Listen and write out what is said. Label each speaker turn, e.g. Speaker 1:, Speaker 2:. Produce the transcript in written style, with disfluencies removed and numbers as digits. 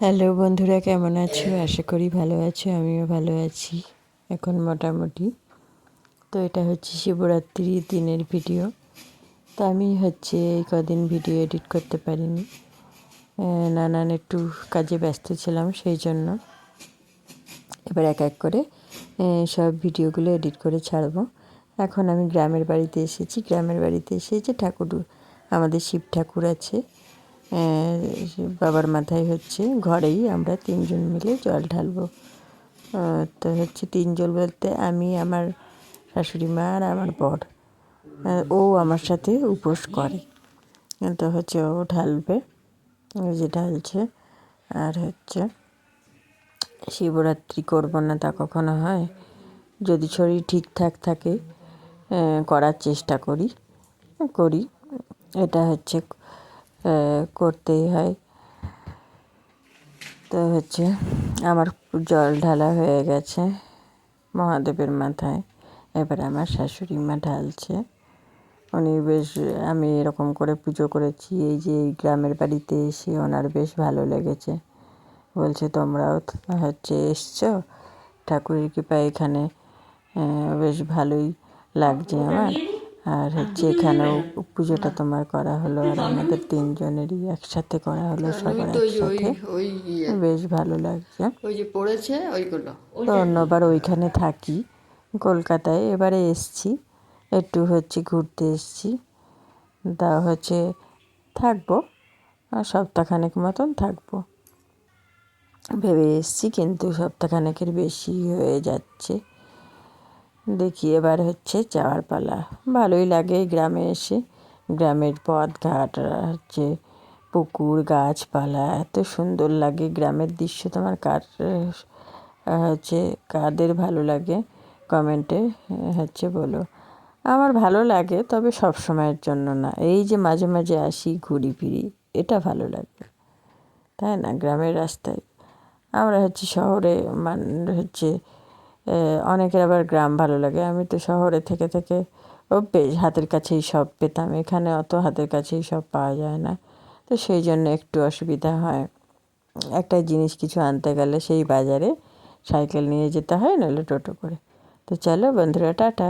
Speaker 1: Hello বন্ধুরা, কেমন আছো? আশা করি ভালো আছো, আমিও ভালো আছি এখন মোটামুটি। তো এটা হচ্ছে শিবরাত্রির দিনের ভিডিও। তো আমি এই কদিন ভিডিও এডিট করতে পারিনি, নানান একটু কাজে ব্যস্ত ছিলাম, সেই জন্য এবার এক এক করে সব ভিডিওগুলো এডিট করে ছাড়বো। এখন আমি গ্রামের বাড়িতে এসেছি। গ্রামের বাড়িতে এসে যে ঠাকুর, আমাদের শিব ঠাকুর আছে, বাবার মাথায় ঘরেই আমরা তিনজন মিলে জল ঢালবো। তো তিনজন বলতে আমি, আমার শাশুড়ি মা আর আমার বর। ও আমার সাথে উপোস করে, তো ও ঢালবে, যে ঢালছে। আর শিবরাত্রি করবো না তা কখনো হয়? যদি শরীর ঠিকঠাক থাকে করার চেষ্টা করি। এটা করতেই হয়। তো আমার জল ঢালা হয়ে গেছে মহাদেবের মাথায়। এবার আমার শাশুড়ি মা ঢালছে। উনি বেশ, আমি এরকম করে পুজো করেছি এই যে এই গ্রামের বাড়িতে এসে, ওনার বেশ ভালো লেগেছে। বলছে তোমরাও এসছো ঠাকুরের কৃপায়, এখানে বেশ ভালোই লাগছে আমার। আর এখানেও পুজোটা তোমার করা হলো, আর আমাদের তিনজনেরই একসাথে করা হলো, সবার একসাথে, বেশ ভালো লাগছে।
Speaker 2: ওই যে পড়েছে ওইগুলো।
Speaker 1: তো অন্যবার ওইখানে থাকি কলকাতায়, এবারে এসছি একটু ঘুরতে এসছি। তা থাকবো সপ্তাহখানেক মতন থাকবো ভেবে এসছি, কিন্তু সপ্তাহখানেকের বেশি হয়ে যাচ্ছে। দেখি এবার যাওয়ার পালা। ভালোই লাগে গ্রামে এসে। গ্রামের পথ ঘাট, পুকুর, গাছপালা, এত সুন্দর লাগে গ্রামের দৃশ্য। তোমার কাদের ভালো লাগে কমেন্টে বলো। আমার ভালো লাগে, তবে সব সময়ের জন্য না। এই যে মাঝে মাঝে আসি, ঘুরি ফিরি, এটা ভালো লাগে, তাই না? গ্রামের রাস্তায় আমরা শহরে অনেকের আবার গ্রাম ভালো লাগে। আমি তো শহরে থেকে থেকে বেশ হাতের কাছেই সব পেতাম, এখানে অত হাতের কাছেই সব পাওয়া যায় না। তো সেই জন্য একটু অসুবিধা হয়। একটা জিনিস কিছু আনতে গেলে সেই বাজারে সাইকেল নিয়ে যেতে হয়, নাহলে টোটো করে। তো চলো বন্ধুরা, টাটা।